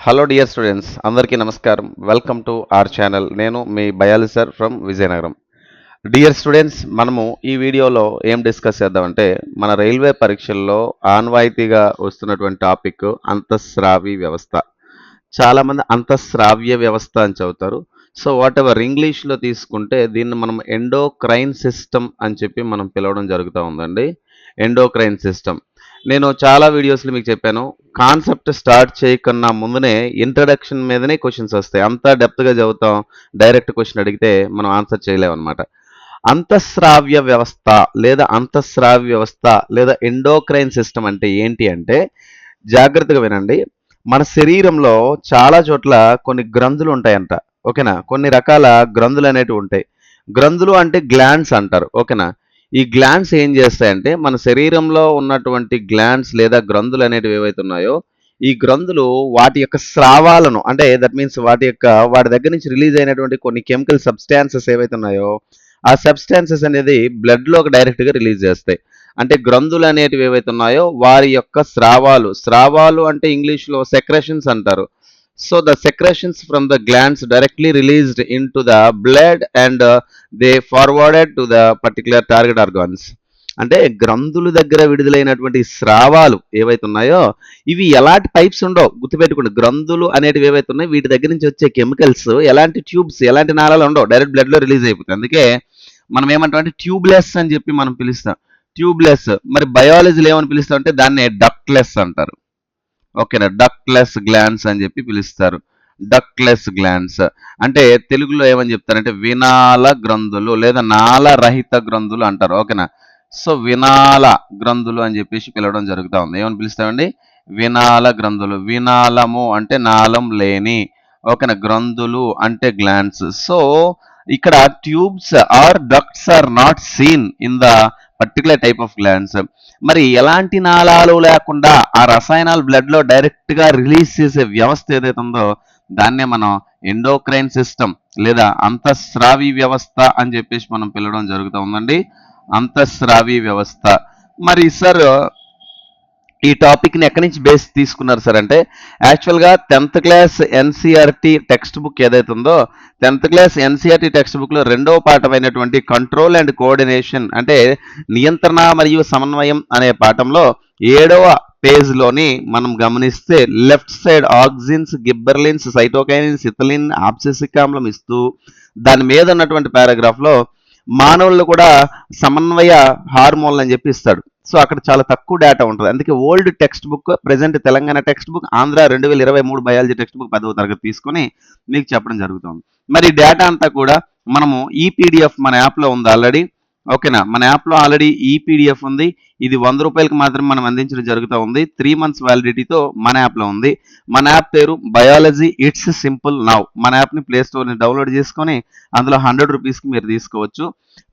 Hello dear students, అందరికీ నమస్కారం. Welcome to our channel. నేను మీ బయాలి sir from Vizianagaram. Dear students, మనము ఈ వీడియోలో ఏం డిస్కస్ చేద్దామంటే మన రైల్వే పరీక్షల్లో ఆన్వాయితీగా వస్తున్నటువంటి టాపిక్ అంతఃస్రావి వ్యవస్థ. చాలామంది అంతఃస్రావ్య వ్యవస్థ అని చదువుతారు. సో వాట్ ఎవర్ ఇంగ్లీష్లో తీసుకుంటే దీన్ని మనం ఎండోక్రైన్ సిస్టమ్ అని చెప్పి మనం పిలవడం జరుగుతూ ఉందండి. Endocrine system. నేను చాలా వీడియోస్లో మీకు చెప్పాను, కాన్సెప్ట్ స్టార్ట్ చేయకన్నా ముందునే ఇంట్రడక్షన్ మీదనే క్వశ్చన్స్ వస్తాయి. అంతా డెప్త్గా చదువుతాం, డైరెక్ట్ క్వశ్చన్ అడిగితే మనం ఆన్సర్ చేయలేమన్నమాట. అంతఃస్రావ్య వ్యవస్థ లేదా ఎండోక్రైన్ సిస్టమ్ అంటే ఏంటి అంటే, జాగ్రత్తగా వినండి. మన శరీరంలో చాలా చోట్ల కొన్ని గ్రంథులు ఉంటాయంట. ఓకేనా? కొన్ని రకాల గ్రంథులు అనేటివి ఉంటాయి. గ్రంథులు అంటే గ్లాండ్స్ అంటారు. ఓకేనా? ఈ గ్లాండ్స్ ఏం చేస్తాయంటే మన శరీరంలో ఉన్నటువంటి గ్లాండ్స్ లేదా గ్రంథులు అనేటివి ఏవైతే ఉన్నాయో, ఈ గ్రంథులు వాటి యొక్క స్రావాలను, అంటే దట్ మీన్స్ వాటి దగ్గర నుంచి రిలీజ్ అయినటువంటి కొన్ని కెమికల్ సబ్స్టాన్సెస్ ఏవైతే ఉన్నాయో, ఆ సబ్స్టాన్సెస్ అనేది బ్లడ్లోకి డైరెక్ట్గా రిలీజ్ చేస్తాయి. అంటే గ్రంథులు అనేటివి ఏవైతే ఉన్నాయో వారి యొక్క స్రావాలు అంటే ఇంగ్లీష్లో సెక్రెషన్స్ అంటారు. So the secretions from the glands directly released into the blood and they forwarded to the particular target organs. అంటే గ్రంథుల దగ్గర విడుదలైనటువంటి స్రావాలు ఏవైతే ఉన్నాయో ఇవి ఎలాంటి పైప్స్ ఉండవు, గుర్తుపెట్టుకోండి. గ్రంథులు అనేటివి ఏవైతే ఉన్నాయో వీటి దగ్గర నుంచి వచ్చే కెమికల్స్ ఎలాంటి ట్యూబ్స్, ఎలాంటి నాళాలు ఉండవు, డైరెక్ట్ బ్లడ్ లో రిలీజ్ అయిపోతుంది. అందుకే మనం ఏమంటామంటే ట్యూబ్లెస్ అని చెప్పి మనం పిలుస్తాం. ట్యూబ్లెస్. మరి బయాలజీలో ఏమని పిలుస్తాం అంటే దాన్ని డక్ట్లెస్ అంటారు. ఓకేనా? డక్ట్లెస్ గ్లాండ్స్ అని చెప్పి పిలుస్తారు. డక్ట్లెస్ గ్లాండ్స్ అంటే తెలుగులో ఏమని చెప్తారంటే వినాల గ్రంథులు లేదా నాళరహిత గ్రంథులు అంటారు. ఓకేనా? సో వినాల గ్రంథులు అని చెప్పేసి పిలవడం జరుగుతూ ఉంది. ఏమని పిలుస్తామండి? వినాల గ్రంథులు. వినాలము అంటే నాళం లేని. ఓకేనా? గ్రంథులు అంటే గ్లాండ్స్. సో ఇక్కడ tubes or ducts are not seen in the particular type of glands. మరి ఎలాంటి నాళాలు లేకుండా ఆ రసాయనాలు బ్లడ్ లో డైరెక్ట్ గా రిలీజ్ చేసే వ్యవస్థ ఏదైతే ఉందో దాన్నే మనం ఎండోక్రైన్ సిస్టమ్ లేదా అంతఃస్రావి వ్యవస్థ అని చెప్పేసి మనం పిలవడం జరుగుతూ ఉందండి. అంతఃస్రావి వ్యవస్థ. మరి సార్ ఈ టాపిక్ ని ఎక్కడి నుంచి బేస్ తీసుకున్నారు సార్ అంటే, యాక్చువల్గా 10th class NCERT text book ఏదైతే ఉందో 10th class NCERT text book లో రెండవ పాఠమైనటువంటి కంట్రోల్ అండ్ కోఆర్డినేషన్ అంటే నియంత్రణ మరియు సమన్వయం అనే పాఠంలో 7వ పేజ్లోని మనం గమనిస్తే left side auxins, gibberellins, cytokinins, ethylene, abscisic ఆమ్లం ఇస్తూ దాని మీద ఉన్నటువంటి పారాగ్రాఫ్ లో మానవుల్లో కూడా సమన్వయ హార్మోన్లు అని చెప్పి ఇస్తాడు. సో అక్కడ చాలా తక్కువ డేటా ఉంటుంది. అందుకే old text book, present Telangana text book, Andhra 2023 biology text book 10వ తరగతి తీసుకొని మీకు చెప్పడం జరుగుతుంది. మరి డేటా అంతా కూడా మనము ఈ పీడిఎఫ్ మన యాప్లో ఉంది ఆల్రెడీ. ఓకేనా? మన యాప్లో ఆల్రెడీ ఈ పీడిఎఫ్ ఉంది. ఇది 100 రూపాయలకి మాత్రం మనం అందించడం జరుగుతూ ఉంది. 3 months వ్యాలిడిటీతో మన యాప్లో ఉంది. మన యాప్ పేరు బయాలజీ ఇట్స్ సింపుల్ నౌ. మన యాప్ని ప్లే స్టోర్ని డౌన్లోడ్ చేసుకొని అందులో 100 రూపీస్కి మీరు తీసుకోవచ్చు.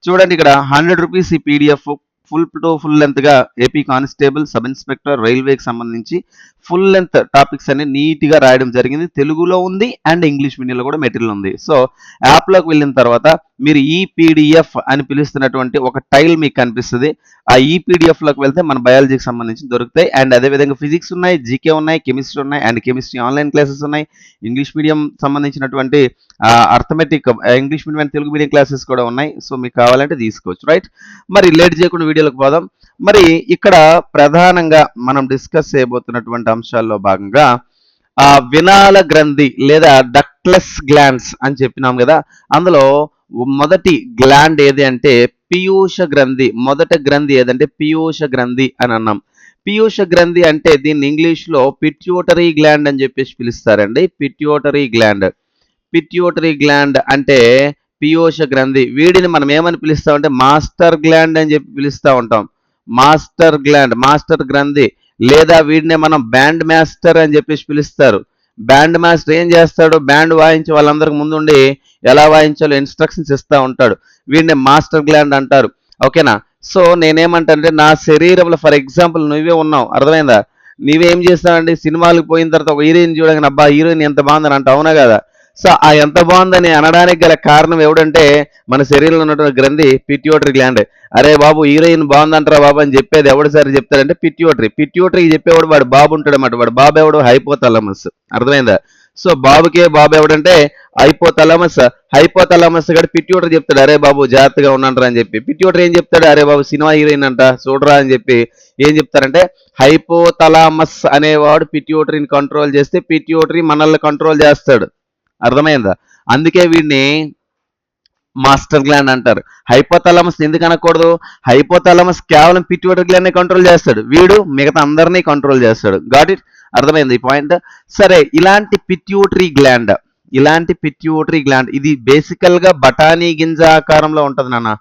చూడండి, ఇక్కడ 100 రూపీస్ ఈ పీడిఎఫ్ ఫుల్ లెంత్ గా ఏపీ కానిస్టేబుల్, సబ్ ఇన్స్పెక్టర్, రైల్వేకి సంబంధించి ఫుల్ లెంత్ టాపిక్స్ అన్ని నీట్ గా రాయడం జరిగింది. తెలుగులో ఉంది అండ్ ఇంగ్లీష్ మీడియంలో కూడా మెటీరియల్ ఉంది. సో యాప్ లోకి వెళ్ళిన తర్వాత మీరు ఈ పీడిఎఫ్ అని పిలుస్తున్నటువంటి ఒక టైల్ మీకు కనిపిస్తుంది. ఆ ఈ పీడిఎఫ్ లోకి వెళ్తే మన బయాలజీకి సంబంధించి దొరుకుతాయి. అండ్ అదేవిధంగా ఫిజిక్స్ ఉన్నాయి, జీకే ఉన్నాయి, కెమిస్ట్రీ ఉన్నాయి, అండ్ కెమిస్ట్రీ ఆన్లైన్ క్లాసెస్ ఉన్నాయి. ఇంగ్లీష్ మీడియం సంబంధించినటువంటి arithmetic English medium and Telugu medium classes కూడా ఉన్నాయి. సో మీకు కావాలంటే తీసుకోవచ్చు. రైట్? మరి లేట్ చేయకుండా వీడియోలోకి పోదాం. మరి ఇక్కడ ప్రధానంగా మనం డిస్కస్ చేయబోతున్నటువంటి అంశాల్లో భాగంగా వినాల గ్రంథి లేదా డక్ట్లెస్ గ్లాండ్స్ అని చెప్పినాం కదా. అందులో మొదటి గ్లాండ్ ఏది అంటే పీయూష గ్రంథి. మొదటి గ్రంథి ఏదంటే పీయూష గ్రంథి అని అన్నాం. పీయూష గ్రంథి అంటే దీన్ని ఇంగ్లీష్ లో పిట్యూటరీ గ్లాండ్ అని చెప్పేసి పిలుస్తారండి. పిట్యూటరీ గ్లాండ్ అంటే పీయూష గ్రంథి. వీడిని మనం ఏమని పిలుస్తామంటే మాస్టర్ గ్లాండ్ అని చెప్పి పిలుస్తూ ఉంటాం. మాస్టర్ గ్రంథి. లేదా వీడినే మనం బ్యాండ్ మాస్టర్ అని చెప్పేసి పిలుస్తారు. బ్యాండ్ మాస్టర్ ఏం చేస్తాడు? బ్యాండ్ వాయించి వాళ్ళందరికి ముందుండి ఎలా వాయించాలో ఇన్స్ట్రక్షన్స్ ఇస్తూ ఉంటాడు. వీడిని మాస్టర్ గ్లాండ్ అంటారు. ఓకేనా? సో నేనేమంటానంటే నా శరీరంలో ఫర్ ఎగ్జాంపుల్ నువ్వే ఉన్నావు, అర్థమైందా? నీవేం చేస్తావండి? సినిమాలకు పోయిన తర్వాత ఒక హీరోయిన్ చూడగానే అబ్బా హీరోయిన్ ఎంత బాగుందని అంట, అవునా కదా? సో ఆ ఎంత బాగుందని అనడానికి గల కారణం ఎవడంటే మన శరీరంలో ఉన్నటువంటి గ్రంథి పిట్యూటరీ గ్లాండ్. అరే బాబు హీరోయిన్ బాగుందంటారా బాబు అని చెప్పేది ఎవడు సరే చెప్తాడంటే పిట్యూటరీకి చెప్పేవాడు వాడు బాబు ఉంటాడు అన్నమాట. వాడు బాబు ఎవడు హైపోథాలమస్. అర్థమైందా? సో బాబుకే బాబు ఎవడంటే హైపోథాలమస్ గడి పిట్యూటరీ చెప్తాడు అరే బాబు జాగ్రత్తగా ఉండంటారా అని చెప్పి. పిట్యూటరీ ఏం చెప్తాడు అరే బాబు సినిమా హీరోయిన్ అంట చూడరా అని చెప్పి ఏం చెప్తారంటే హైపోథలామస్ అనేవాడు పిట్యూటరీని కంట్రోల్ చేస్తే పిట్యూటరీ మనల్ని కంట్రోల్ చేస్తాడు. అర్థమైందా? అందుకే వీడిని మాస్టర్ గ్లాండ్ అంటారు. హైపోథాలమస్ ఎందుకు అనకూడదు? హైపోథాలమస్ కేవలం పిట్యూటరీ గ్లాండ్ ని కంట్రోల్ చేస్తాడు, వీడు మిగతా అందరినీ కంట్రోల్ చేస్తాడు. Got it? అర్థమైంది ఈ పాయింట్? సరే, ఇలాంటి పిట్యూటరీ గ్లాండ్ ఇది బేసికల్ గా బఠానీ గింజ ఆకారంలో ఉంటది నాన్న.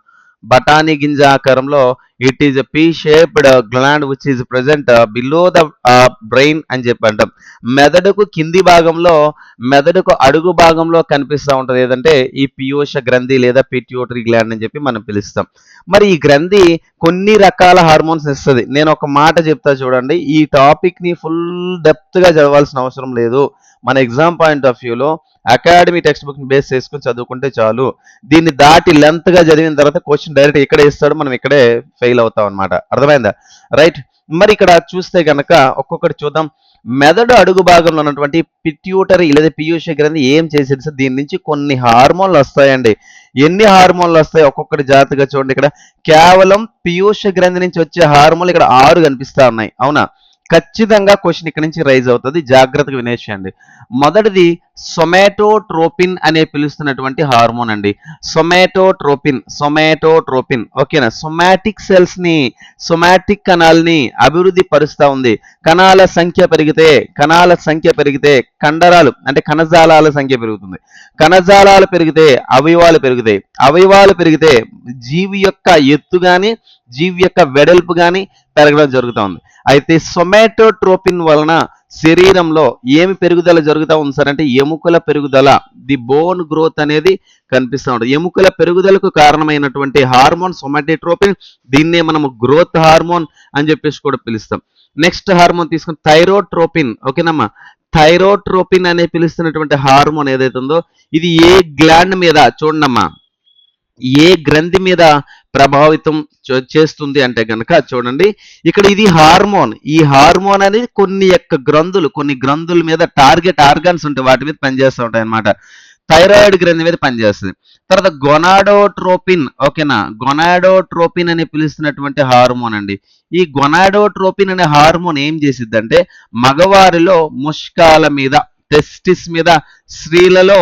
బఠానీ గింజ ఆకారంలో it is a P shaped gland which is present below the brain అని చెప్పి అంటాం. మెదడుకు కింది భాగంలో, మెదడుకు అడుగు భాగంలో కనిపిస్తూ ఉంటది ఏదంటే ఈ పీయూష గ్రంథి లేదా పిట్యూటరీ గ్లాండ్ అని చెప్పి మనం పిలుస్తాం. మరి ఈ గ్రంథి కొన్ని రకాల హార్మోన్స్ ఇస్తుంది. నేను ఒక మాట చెప్తా చూడండి, ఈ టాపిక్ ని ఫుల్ డెప్త్ గా చదవాల్సిన అవసరం లేదు. మన ఎగ్జామ్ పాయింట్ ఆఫ్ వ్యూలో అకాడమీ టెక్స్ట్ బుక్ ని బేస్ చేసుకుని చదువుకుంటే చాలు. దీన్ని దాటి లెంత్ గా చదివిన తర్వాత క్వశ్చన్ డైరెక్ట్ ఇక్కడే ఇస్తాడు, మనం ఇక్కడే ఫెయిల్ అవుతాం అనమాట. అర్థమైందా? రైట్. మరి ఇక్కడ చూస్తే కనుక ఒక్కొక్కటి చూద్దాం. మెదడు అడుగు భాగంలో ఉన్నటువంటి పిట్యూటరీ లేదా పీయూష గ్రంథి ఏం చేసేది? దీని నుంచి కొన్ని హార్మోన్లు వస్తాయండి. ఎన్ని హార్మోన్లు వస్తాయి ఒక్కొక్కటి జాగ్రత్తగా చూడండి. ఇక్కడ కేవలం పీయూష గ్రంథి నుంచి వచ్చే హార్మోన్లు ఇక్కడ 6 కనిపిస్తా ఉన్నాయి. అవునా? ఖచ్చితంగా క్వశ్చన్ ఇక్కడ నుంచి రైజ్ అవుతుంది, జాగ్రత్తగా వినేసేయండి. మొదటిది సొమాటోట్రోపిన్ అనే పిలుస్తున్నటువంటి హార్మోన్ అండి. సొమాటోట్రోపిన్ ఓకేనా? సొమాటిక్ సెల్స్ ని, సొమాటిక్ కణాలని అభివృద్ధి పరుస్తా ఉంది. కణాల సంఖ్య పెరిగితే కండరాలు అంటే కణజాలాల సంఖ్య పెరుగుతుంది. కణజాలాలు పెరిగితే అవయవాలు పెరిగితే జీవి యొక్క ఎత్తు గాని జీవి యొక్క వెడల్పు గాని పెరగడం జరుగుతుంది. అయితే సొమాటోట్రోపిన్ వలన శరీరంలో ఏమి పెరుగుదల జరుగుతూ ఉంది సార్ అంటే ఎముకల పెరుగుదల, ది బోన్ గ్రోత్ అనేది కనిపిస్తూ ఉంటుంది. ఎముకల పెరుగుదలకు కారణమైనటువంటి హార్మోన్ సొమాటోట్రోపిన్. దీన్నే మనము గ్రోత్ హార్మోన్ అని చెప్పేసి కూడా పిలుస్తాం. నెక్స్ట్ హార్మోన్ తీసుకుని థైరోట్రోపిన్. ఓకేనమ్మా? థైరోట్రోపిన్ అనే పిలుస్తున్నటువంటి హార్మోన్ ఏదైతే ఉందో ఇది ఏ గ్లాండ్ మీద చూడమ్మా, ఏ గ్రంథి మీద ప్రభావితం చేస్తుంది అంటే కనుక చూడండి, ఇక్కడ ఇది హార్మోన్. ఈ హార్మోన్ అనేది కొన్ని గ్రంథుల మీద టార్గెట్ ఆర్గాన్స్ ఉంటాయి, వాటి మీద పనిచేస్తూ ఉంటాయి అనమాట. థైరాయిడ్ గ్రంథి మీద పనిచేస్తుంది. తర్వాత గొనాడోట్రోపిన్. ఓకేనా? గొనాడోట్రోపిన్ అని పిలుస్తున్నటువంటి హార్మోన్ అండి. ఈ గొనాడోట్రోపిన్ అనే హార్మోన్ ఏం చేసిద్దంటే మగవారిలో ముష్కాల మీద, టెస్టిస్ మీద, స్త్రీలలో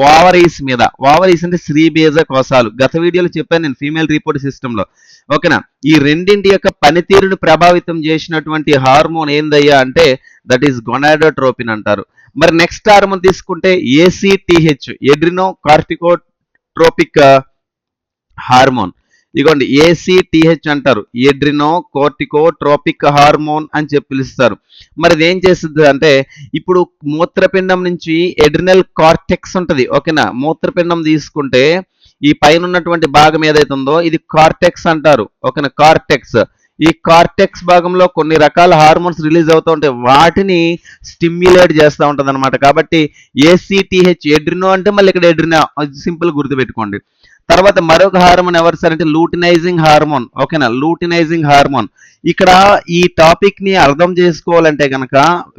ఓవరీస్ మీద. ఓవరీస్ అంటే స్త్రీ బీజ కోశాలు. గత వీడియోలో చెప్పాను నేను ఫీమేల్ రీప్రొడక్టివ్ సిస్టమ్ లో. ఓకేనా? ఈ రెండింటి యొక్క పనితీరును ప్రభావితం చేసినటువంటి హార్మోన్ ఏందయ్యా అంటే దట్ ఈస్ గొనాడోట్రోపిన్ అంటారు. మరి నెక్స్ట్ హార్మోన్ తీసుకుంటే ఏసీటీహెచ్, ఎడ్రినో కార్టికోట్రోపిక్ హార్మోన్. ఇగోండి ఏసీటీహెచ్ అంటారు, ఎడ్రినో కార్టికోట్రోపిక్ హార్మోన్ అని చెప్పి పిలుస్తారు. మరి ఇది ఏం చేస్తుంది అంటే ఇప్పుడు మూత్రపిండం నుంచి ఎడ్రినల్ కార్టెక్స్ ఉంటుంది. ఓకేనా? మూత్రపిండం తీసుకుంటే ఈ పైన ఉన్నటువంటి భాగం ఏదైతే ఉందో ఇది కార్టెక్స్ అంటారు. ఓకేనా? కార్టెక్స్. ఈ కార్టెక్స్ భాగంలో కొన్ని రకాల హార్మోన్స్ రిలీజ్ అవుతూ ఉంటాయి, వాటిని స్టిమ్యులేట్ చేస్తూ ఉంటుంది అనమాట. కాబట్టి ఏసీటీహెచ్, ఎడ్రినో అంటే మళ్ళీ ఇక్కడ ఎడ్రినో, సింపుల్ గుర్తుపెట్టుకోండి. తర్వాత మరొక హార్మోన్ ఎవరు సార్ అంటే లూటినైజింగ్ హార్మోన్. ఓకేనా? Luteinizing hormone. ఇక్కడ ఈ టాపిక్ ని అర్థం చేసుకోవాలంటే కనుక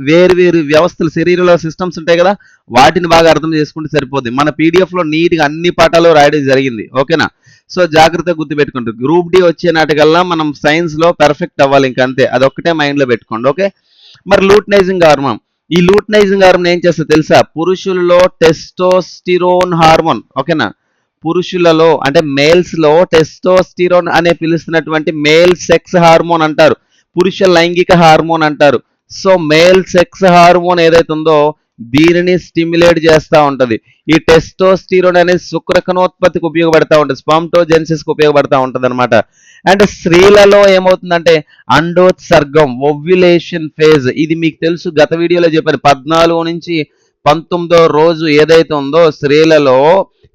వేరు వ్యవస్థలు, శరీరంలో సిస్టమ్స్ ఉంటాయి కదా, వాటిని బాగా అర్థం చేసుకుంటే సరిపోద్ది. మన పీడిఎఫ్ లో నీట్ గా అన్ని పాఠాలు రాయడం జరిగింది. ఓకేనా? సో జాగ్రత్తగా గుర్తుపెట్టుకోండి. గ్రూప్ డి వచ్చే నాటికల్లా మనం సైన్స్ లో పర్ఫెక్ట్ అవ్వాలి, ఇంకంతే. అదొక్కటే మైండ్ లో పెట్టుకోండి. ఓకే? మరి లూటినైజింగ్ హార్మోన్, ఈ లూటినైజింగ్ హార్మోన్ ఏం చేస్తుంది తెలుసా? పురుషులలో టెస్టోస్టిరోన్ హార్మోన్. ఓకేనా? పురుషులలో అంటే మేల్స్ లో టెస్టోస్టిరోన్ అనే పిలుస్తున్నటువంటి మేల్ సెక్స్ హార్మోన్ అంటారు, పురుష లైంగిక హార్మోన్ అంటారు. సో మేల్ సెక్స్ హార్మోన్ ఏదైతే ఉందో దీనిని స్టిమ్యులేట్ చేస్తూ ఉంటది. ఈ టెస్టోస్టిరోన్ అనేది శుక్రకణోత్పత్తికి ఉపయోగపడతా ఉంటుంది, స్పామ్టోజెన్సిస్ కి ఉపయోగపడతా ఉంటది అనమాట. అండ్ స్త్రీలలో ఏమవుతుందంటే అండోత్సర్గం, ఓవ్యులేషన్ ఫేజ్. ఇది మీకు తెలుసు, గత వీడియోలో చెప్పాను. 14 నుంచి 19వ రోజు ఏదైతే ఉందో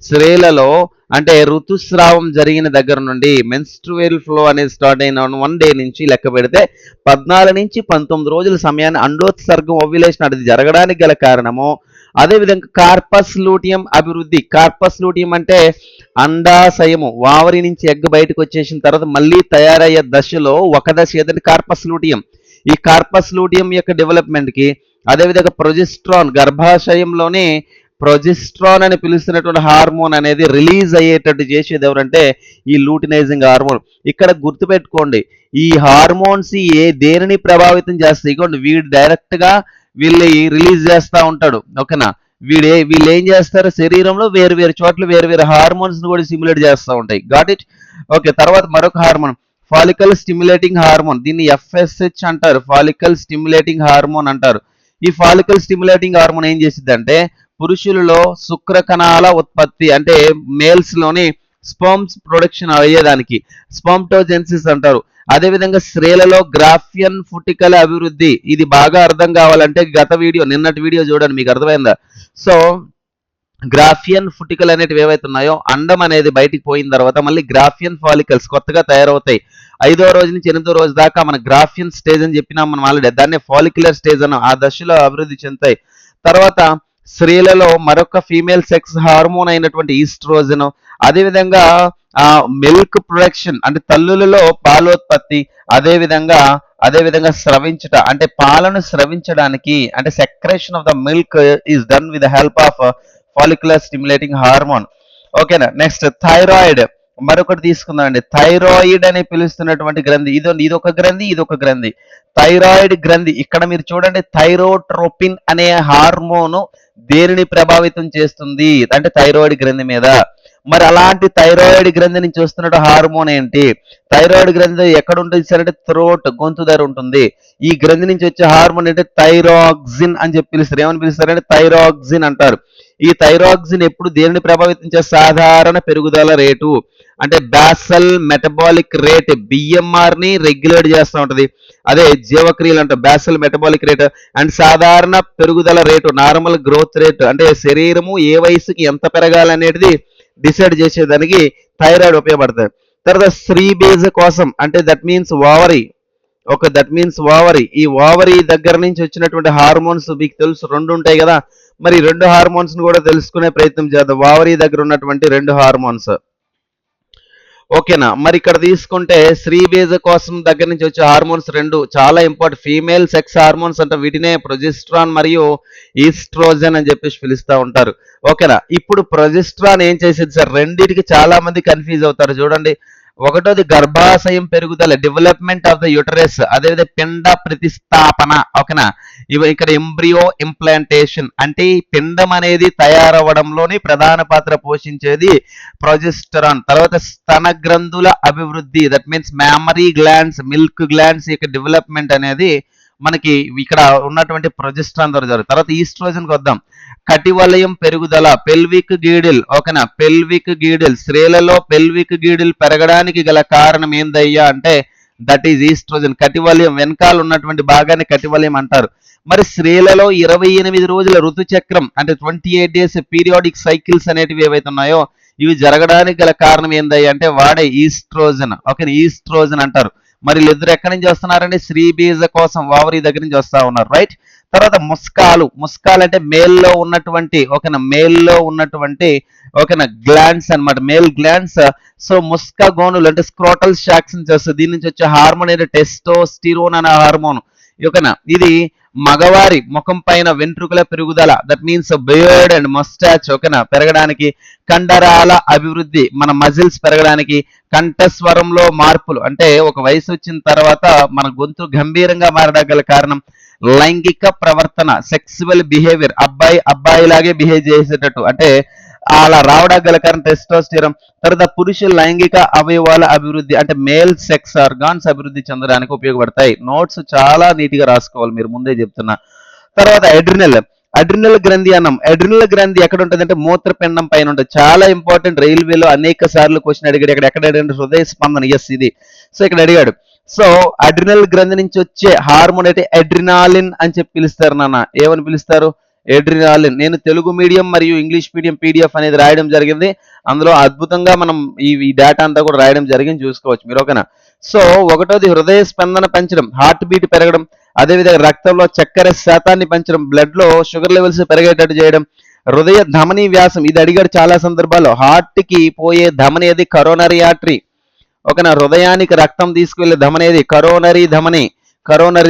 స్త్రీలలో అంటే ఋతుస్రావం జరిగిన దగ్గర నుండి మెన్స్ట్రువల్ ఫ్లో అనేది స్టార్ట్ అయిన 1 డే నుంచి లెక్క పెడితే 14 నుంచి 19 రోజుల సమయాన్ని అండోత్సర్గం, ఓవ్యులేషన్ అది జరగడానికి గల కారణము అదేవిధంగా కార్పస్ లూటియం అభివృద్ధి. కార్పస్ లూటియం అంటే అండాశయము, వావరి నుంచి ఎగ్ బయటకు వచ్చేసిన తర్వాత మళ్ళీ తయారయ్యే దశలో ఒక దశ ఏదంటే కార్పస్ లూటియం. ఈ కార్పస్ లూటియం యొక్క డెవలప్మెంట్ కి, అదేవిధంగా ప్రొజెస్ట్రాన్, గర్భాశయంలోనే ప్రొజెస్ట్రాన్ అని పిలుస్తున్నటువంటి హార్మోన్ అనేది రిలీజ్ అయ్యేటట్టు చేసేది ఎవరంటే ఈ లూటినైజింగ్ హార్మోన్. ఇక్కడ గుర్తుపెట్టుకోండి, ఈ హార్మోన్స్ దేనిని ప్రభావితం చేస్తాయి? ఇగోండి, వీడు డైరెక్ట్ గా వీళ్ళు రిలీజ్ చేస్తా ఉంటాడు. ఓకేనా? వీళ్ళు ఏం చేస్తారు? శరీరంలో వేరు వేరు చోట్ల వేరు వేరు హార్మోన్స్ కూడా స్టిమ్యులేట్ చేస్తూ ఉంటాయి. Got it? ఓకే. తర్వాత మరొక హార్మోన్ ఫాలికల్ స్టిమ్యులేటింగ్ హార్మోన్, దీన్ని ఎఫ్ఎస్హెచ్ అంటారు, ఫాలికల్ స్టిమ్యులేటింగ్ హార్మోన్ అంటారు. ఈ ఫాలికల్ స్టిమ్యులేటింగ్ హార్మోన్ ఏం చేసిద్దంటే పురుషులలో శుక్ర కణాల ఉత్పత్తి అంటే మేల్స్ లోని స్పర్మ్స్ ప్రొడక్షన్ అయ్యేదానికి స్పర్మ్టోజెన్సిస్ అంటారు. అదేవిధంగా స్త్రీలలో గ్రాఫియన్ ఫుటికల అభివృద్ధి. ఇది బాగా అర్థం కావాలంటే నిన్నటి వీడియో చూడండి, మీకు అర్థమైందా? సో గ్రాఫియన్ ఫుటికల్ అనేటివి ఏవైతే ఉన్నాయో, అండం అనేది బయటికి పోయిన తర్వాత మళ్ళీ గ్రాఫియన్ ఫాలికల్స్ కొత్తగా తయారవుతాయి. 5వ రోజు నుంచి 8వ రోజు దాకా మన గ్రాఫియన్ స్టేజ్ అని చెప్పినాం మనం ఆల్రెడీ, దాన్ని ఫాలిక్యులర్ స్టేజ్ అని, ఆ దశలో అభివృద్ధి చెందుతాయి. తర్వాత స్త్రీలలో మరొక ఫీమేల్ సెక్స్ హార్మోన్ అయినటువంటి ఈస్ట్రోజన్, అదేవిధంగా మిల్క్ ప్రొడక్షన్ అంటే తల్లులలో పాలోత్పత్తి, అదేవిధంగా స్రవించుట అంటే పాలను స్రవించడానికి అంటే secretion of the milk is done with the help of follicular stimulating hormone. ఓకేనా? నెక్స్ట్ థైరాయిడ్, మరొకటి తీసుకుందామండి. థైరాయిడ్ అని పిలుస్తున్నటువంటి గ్రంథి, ఇదొక గ్రంథి. థైరాయిడ్ గ్రంథి, ఇక్కడ మీరు చూడండి, థైరోట్రోపిన్ అనే హార్మోను దేనిని ప్రభావితం చేస్తుంది అంటే థైరాయిడ్ గ్రంథి మీద. మరి అలాంటి థైరాయిడ్ గ్రంథి నుంచి వస్తున్న హార్మోన్ ఏంటి? థైరాయిడ్ గ్రంథి ఎక్కడ ఉంటుంది సార్ అంటే థ్రోట్, గొంతు దగ్గర ఉంటుంది. ఈ గ్రంథి నుంచి వచ్చే హార్మోన్ అంటే థైరాక్సిన్ అని చెప్పి పిలుస్తారు. ఏమని పిలుస్తారంటే థైరాక్సిన్ అంటారు. ఈ థైరాక్సిన్ ఎప్పుడు దేనిని ప్రభావితం చేసే? సాధారణ పెరుగుదల రేటు అంటే బాసల్ మెటబాలిక్ రేట్, బిఎంఆర్ ని రెగ్యులేట్ చేస్తూ ఉంటది. అదే జీవక్రియలు అంటే బాసల్ మెటబాలిక్ రేట్ అండ్ సాధారణ పెరుగుదల రేటు, నార్మల్ గ్రోత్ రేట్ అంటే శరీరము ఏ వయసుకి ఎంత పెరగాలనేది డిసైడ్ చేసేదానికి థైరాయిడ్ ఉపయోగపడుతుంది. తర్వాత స్త్రీ బీజ కోసం అంటే దట్ మీన్స్ ఓవరీ. ఈ ఓవరీ దగ్గర నుంచి వచ్చినటువంటి హార్మోన్స్ మీకు తెలుసు, 2 ఉంటాయి కదా. మరి 2 హార్మోన్స్ కూడా తెలుసుకునే ప్రయత్నం చేద్దాం. ఓవరీ దగ్గర ఉన్నటువంటి 2 హార్మోన్స్. ఓకేనా? మరి ఇక్కడ తీసుకుంటే స్త్రీ బీజ కోసం దగ్గర నుంచి వచ్చే హార్మోన్స్ 2 చాలా ఇంపార్టెంట్. ఫీమేల్ సెక్స్ హార్మోన్స్ అంటే వీటినే ప్రొజెస్ట్రాన్ మరియు ఈస్ట్రోజన్ అని చెప్పేసి పిలుస్తూ ఉంటారు. ఓకేనా? ఇప్పుడు ప్రొజెస్ట్రాన్ ఏం చేసేది సార్? రెండింటికి చాలా మంది కన్ఫ్యూజ్ అవుతారు. చూడండి, ఒకటోది గర్భాశయం పెరుగుదల, డెవలప్మెంట్ ఆఫ్ ద యూటరస్, అదేవిధంగా పిండ ప్రతిస్థాపన. ఓకేనా? ఇక్కడ ఎంబ్రియో ఇంప్లాంటేషన్ అంటే ఈ పిండం అనేది తయారవడంలోని ప్రధాన పాత్ర పోషించేది ప్రొజెస్టరాన్. తర్వాత స్తన గ్రంథుల అభివృద్ధి, that means mammary glands, milk glands యొక్క డెవలప్మెంట్ అనేది మనకి ఇక్కడ ఉన్నటువంటి ప్రొజెస్ట్రాన్ ద్వారా జరుగుతుంది. తర్వాత ఈస్ట్రోజన్ కి వద్దాం. కటివలయం పెరుగుదల, పెల్విక్ గీడిల్. ఓకేనా? పెల్విక్ గీడిల్, స్త్రీలలో పెల్విక్ గీడిల్ పెరగడానికి గల కారణం ఏందయ్యా అంటే దట్ ఈజ్ ఈస్ట్రోజన్. కటివలయం వెనకాల ఉన్నటువంటి భాగాన్ని కటివలయం అంటారు. మరి స్త్రీలలో 28 రోజుల ఋతుచక్రం అంటే 28 డేస్ పీరియాడిక్ సైకిల్స్ అనేటివి ఏవైతే ఉన్నాయో ఇవి జరగడానికి గల కారణం ఏందయ్యా అంటే వాడే ఈస్ట్రోజన్. ఓకే, ఈస్ట్రోజన్ అంటారు. మరి వీళ్ళిద్దరు ఎక్కడి నుంచి వస్తున్నారండి? స్త్రీ బీజ కోసం ఓవరీ దగ్గర నుంచి వస్తా ఉన్నారు, రైట్? తర్వాత ముస్కాలు అంటే మేల్లో ఉన్నటువంటి ఓకేనా గ్లాండ్స్ అన్నమాట, మేల్ గ్లాండ్స్. సో ముస్కా గోనులు అంటే స్క్రోటల్ షాక్స్ నుంచి వస్తుంది. దీని నుంచి వచ్చే హార్మోన్ ఏంటంటే టెస్టోస్టిరోన్ అనే హార్మోన్. ఓకేనా? ఇది మగవారి ముఖం పైన వెంట్రుకల పెరుగుదల, దట్ మీన్స్ బియర్డ్ అండ్ మస్టాచ్ ఓకేనా పెరగడానికి, కండరాల అభివృద్ధి మన మజిల్స్ పెరగడానికి, కంఠస్వరంలో మార్పులు అంటే ఒక వయసు వచ్చిన తర్వాత మన గొంతు గంభీరంగా మారడానికి గల కారణం, లైంగిక ప్రవర్తన సెక్సువల్ బిహేవియర్, అబ్బాయిలాగే బిహేవ్ చేసేటట్టు అంటే అలా రావడానికి గల కారణం టెస్టోస్టిరాన్. తర్వాత పురుషుల లైంగిక అవయవాల అభివృద్ధి అంటే మేల్ సెక్స్ ఆర్గాన్స్ అభివృద్ధి చెందడానికి ఉపయోగపడతాయి. నోట్స్ చాలా నీట్ గా రాసుకోవాలి, మీరు ముందే చెప్తున్నా. తర్వాత అడ్రినల్ గ్రంథి అన్నాం. అడ్రినల్ గ్రంథి ఎక్కడ ఉంటుంది అంటే మూత్రపిండం పైన ఉంటుంది. చాలా ఇంపార్టెంట్, రైల్వేలో అనేక సార్లు క్వశ్చన్ అడిగాడు. ఎక్కడ అడిగాడు? హృదయ స్పందన. ఎస్, ఇది. సో ఇక్కడ అడిగాడు. సో అడ్రినల్ గ్రంథి నుంచి వచ్చే హార్మోన్ అయితే అడ్రినాలిన్ అని చెప్పి పిలుస్తారు. నాన్న ఏమని పిలుస్తారు? ఎడ్రినాలిన్. నేను తెలుగు మీడియం మరియు ఇంగ్లీష్ మీడియం పీడిఎఫ్ అనేది రాయడం జరిగింది. అందులో అద్భుతంగా మనం ఈ డేటా అంతా కూడా రాయడం జరిగింది, చూసుకోవచ్చు మీరు. ఓకేనా? సో ఒకటోది హృదయ స్పందన పెంచడం, హార్ట్ బీట్ పెరగడం, అదేవిధంగా రక్తంలో చక్కెర శాతాన్ని పెంచడం, బ్లడ్ లో షుగర్ లెవెల్స్ పెరిగేటట్టు చేయడం, హృదయ ధమని వ్యాసం, ఇది అడిగాడు చాలా సందర్భాల్లో. హార్ట్ కి పోయే ధమని ఏది? Coronary artery. ఓకేనా, హృదయానికి రక్తం తీసుకువెళ్ళే ధమని ఏది? కరోనరీ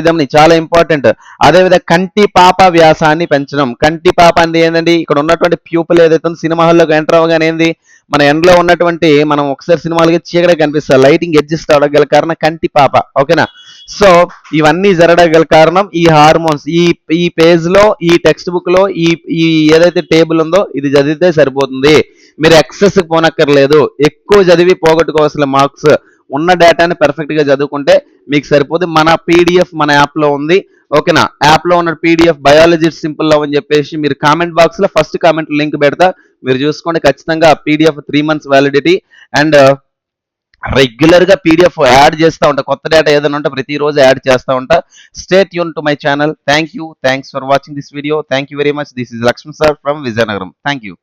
ధమని చాలా ఇంపార్టెంట్. అదేవిధంగా కంటి పాప వ్యాసాన్ని పెంచడం. కంటి పాప అంటే ఏంటండి? ఇక్కడ ఉన్నటువంటి ప్యూపుల్ ఏదైతే ఉందో సినిమా హాల్లోకి ఎంటర్ అవ్వగానే ఏంది, మన ఎండలో ఉన్నటువంటి, మనం ఒకసారి సినిమాలకి చీకటి కనిపిస్తుంది, లైటింగ్ అడ్జస్ట్ అవడం గల కారణం కంటి పాప. ఓకేనా, సో ఇవన్నీ జరగడం గల కారణం ఈ హార్మోన్స్. ఈ పేజ్ లో, ఈ టెక్స్ట్ బుక్ లో, ఈ ఈ ఏదైతే టేబుల్ ఉందో ఇది చదివితే సరిపోతుంది. మీరు ఎక్సెస్ పోనక్కర్లేదు, ఎక్కువ చదివి పోగొట్టుకోవాల్సిన మార్క్స్. ఉన్న డేటాని పర్ఫెక్ట్ గా చదువుకుంటే మీకు సరిపోతుంది. మన పీడిఎఫ్ మన యాప్ లో ఉంది. ఓకేనా, యాప్ లో ఉన్న పీడిఎఫ్ బయాలజీ సింపుల్ లవ్ అని చెప్పేసి మీరు కామెంట్ బాక్స్ లో ఫస్ట్ కామెంట్ లింక్ పెడతా, మీరు చూసుకోండి. ఖచ్చితంగా PDF 3 months validity. And regular గా పీడిఎఫ్ యాడ్ చేస్తూ ఉంటా, కొత్త డేటా ఏదైనా ఉంటే ప్రతిరోజు యాడ్ చేస్తూ ఉంటా. Stay tune to my channel. Thanks for watching this video. Thank you very much. This is Lakshman sir from Vizianagaram. Thank you.